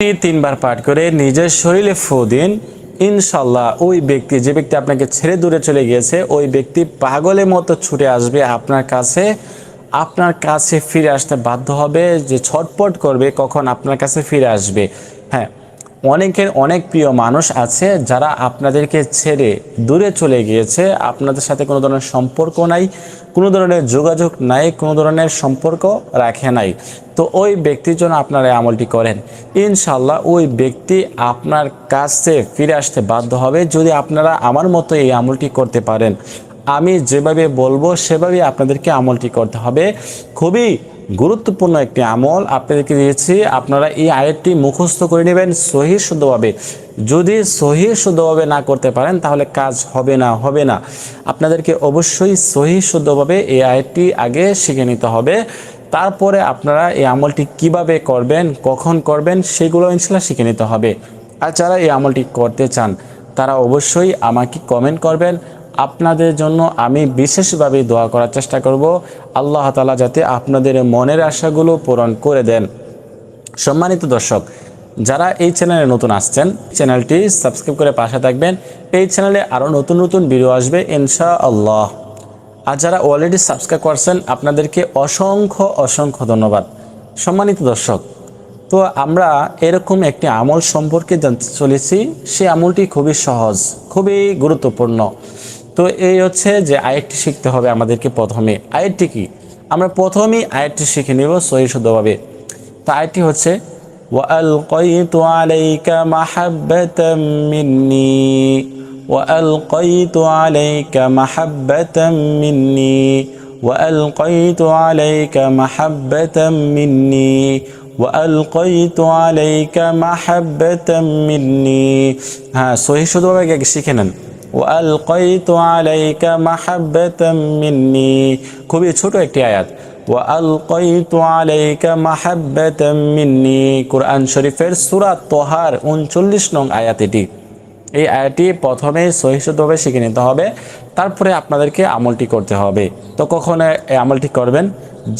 তিনবার পাঠ করে নিজের শরীরে ফু দিন। ইনশাল্লাহ ওই ব্যক্তি, যে ব্যক্তি আপনাকে ছেড়ে দূরে চলে গিয়েছে, ওই ব্যক্তি পাগলের মতো ছুটে আসবে আপনার কাছে ফিরে আসতে বাধ্য হবে, যে ছটপট করবে কখন আপনার কাছে ফিরে আসবে। হ্যাঁ, অনেক প্রিয় মানুষ আছে যারা আপনাদেরকে ছেড়ে দূরে চলে গিয়েছে, আপনাদের সাথে কোনো ধরনের সম্পর্ক নাই, কোনো ধরনের যোগাযোগ নাই, কোনো ধরনের সম্পর্ক রাখে নাই। তো ওই ব্যক্তির জন্য আপনারা এই আমলটি করেন, ইনশাল্লাহ ওই ব্যক্তি আপনার কাছে ফিরে আসতে বাধ্য হবে, যদি আপনারা আমার মতো এই আমলটি করতে পারেন। আমি যেভাবে বলবো সেভাবে আপনাদেরকে আমলটি করতে হবে। খুবই গুরুত্বপূর্ণ একটি আমল আপনাদেরকে দিয়েছি, আপনারা এই আয়াতটি মুখস্থ করে নেবেন সহিহ শুদ্ধভাবে। যদি সহিহ শুদ্ধভাবে না করতে পারেন তাহলে কাজ হবে না। আপনাদেরকে অবশ্যই সহিহ শুদ্ধভাবে এই আয়াতটি আগে শিখে নিতে হবে, তারপরে আপনারা এই আমলটি কিভাবে করবেন, কখন করবেন, সেগুলো ইনশাআল্লাহ শিখে নিতে হবে। আর যারা এই আমলটি করতে চান তারা অবশ্যই আমাকে কমেন্ট করবেন। আপনাদের জন্য আমি বিশেষভাবে দোয়া করার চেষ্টা করব, আল্লাহ তাআলা যাতে আপনাদের মনের আশাগুলো পূরণ করে দেন। সম্মানিত দর্শক, যারা এই চ্যানেলে নতুন আসছেন, চ্যানেলটি সাবস্ক্রাইব করে পাশে থাকবেন। এই চ্যানেলে আরও নতুন ভিডিও আসবে ইনশাআল্লাহ। আর যারা অলরেডি সাবস্ক্রাইব করছেন আপনাদেরকে অসংখ্য ধন্যবাদ। সম্মানিত দর্শক, তো আমরা এরকম একটি আমল সম্পর্কে জানতে চলেছি। সেই আমলটি খুবই সহজ, খুবই গুরুত্বপূর্ণ। তো এই হচ্ছে যে আয়াতটি শিখতে হবে আমাদেরকে। প্রথমে আয়াতটি কি, আমরা প্রথমেই আয়াতটি শিখে নেব সহিহ শুদ্ধভাবে। তো আয়াতটি হচ্ছে ওয়ালকাইতু আলাইকা মাহাব্বাতাম মিন্নি, ওয়ালকাইতু আলাইকা মাহাব্বাতাম মিন্নি, ওয়ালকাইতু আলাইকা মাহাব্বাতাম মিন্নি, ওয়ালকাইতু আলাইকা মাহাব্বাতাম মিন্নি। হ্যাঁ, সহিহ শুদ্ধভাবে আগে শিখে নেন। ওয়ালকাইতু আলাইকা মাহাব্বাতাম মিন্নি, খুবই ছোট একটি আয়াত। ওয়ালকাইতু আলাইকা মাহাব্বাতাম মিন্নি, কোরআন শরীফের সূরা তোহার 39 নং আয়াত এটি। এই আয়াতটি প্রথমে সহিহ শুদ্ধভাবে শিখে নিতে হবে, তারপরে আপনাদেরকে আমলটি করতে হবে। তো কখন এই আমলটি করবেন?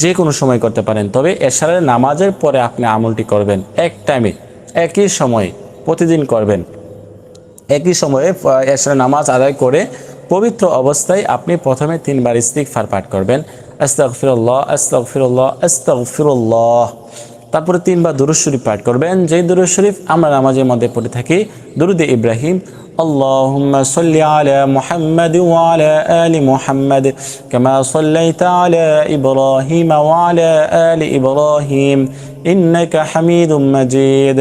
যে কোনো সময় করতে পারেন, তবে এশারের নামাজের পরে আপনি আমলটি করবেন। এক টাইমে, একই সময়ে প্রতিদিন করবেন। একই সময়ে এশারের নামাজ আদায় করে পবিত্র অবস্থায় আপনি প্রথমে 3 বার ইস্তিগফার পাঠ করবেন, আস্তাগফিরুল্লাহ আস্তাগফিরুল্লাহ আস্তাগফিরুল্লাহ। তারপরে 3 বার দুরূদ শরীফ পাঠ করবেন, যেই দুরূদ শরীফ আমরা নামাজের মধ্যে পড়ে থাকি, দুরূদে ইব্রাহিম। আল্লাহুম্মা সাল্লি আলা মুহাম্মাদ ওয়া আলা আলি মুহাম্মাদ কামা সাল্লাইতা আলা ইব্রাহিম ওয়া আলা আলি ইব্রাহিম ইন্নাকা হামিদুম মাজিদ।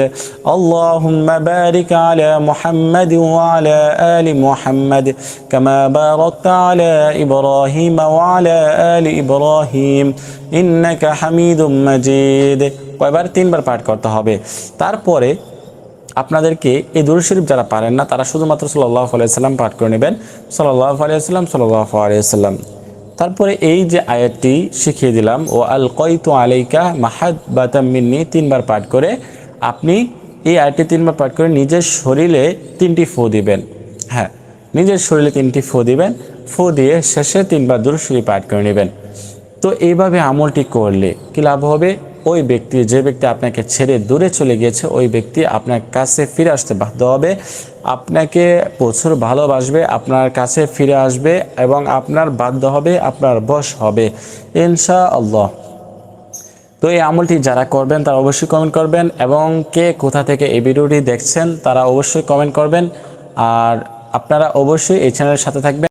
আল্লাহুম্মা বারিক আলা মুহাম্মাদ ওয়া আলা আলি মুহাম্মাদ কামা বারাকতা আলা ইব্রাহিম ওয়া আলা আলি ইব্রাহিম ইন্নাকা হামিদুম মাজিদ। কয়বার? 3 বার পাঠ করতে হবে। তারপরে আপনাদেরকে এই দুরূদ শরীফ যারা পারেন না তারা শুধুমাত্র সাল্লাল্লাহু আলাইহি সাল্লাম পাঠ করে নেবেন, সাল্লাল্লাহু আলাইহি সাল্লাম সাল্লাল্লাহু আলাইহি সাল্লাম। তারপরে এই যে আয়াতটি শিখিয়ে দিলাম, ও আলকাইতু আলাইকা মাহাব্বাতাম মিন্নি, 3 বার পাঠ করে আপনি এই আয়াতটি 3 বার পাঠ করে নিজের শরীরে 3টি ফু দিবেন। হ্যাঁ, নিজের শরীরে 3টি ফু দিবেন। ফু দিয়ে শেষে 3 বার দুরূদ শরীফ পাঠ করে নেবেন। তো এইভাবে আমলটি করলে কি লাভ হবে? ওই ব্যক্তি, যে ব্যক্তি আপনাকে ছেড়ে দূরে চলে গিয়েছে, ওই ব্যক্তি আপনার কাছে ফিরে আসতে বাধ্য হবে, আপনাকে প্রচুর ভালোবাসবে, আপনার কাছে ফিরে আসবে এবং আপনার বাধ্য হবে, আপনার বশ হবে ইনশাআল্লাহ। তো এই আমলটি যারা করবেন তারা অবশ্যই কমেন্ট করবেন, এবং কে কোথা থেকে এই ভিডিওটি দেখছেন তারা অবশ্যই কমেন্ট করবেন। আর আপনারা অবশ্যই এই চ্যানেলের সাথে থাকবেন।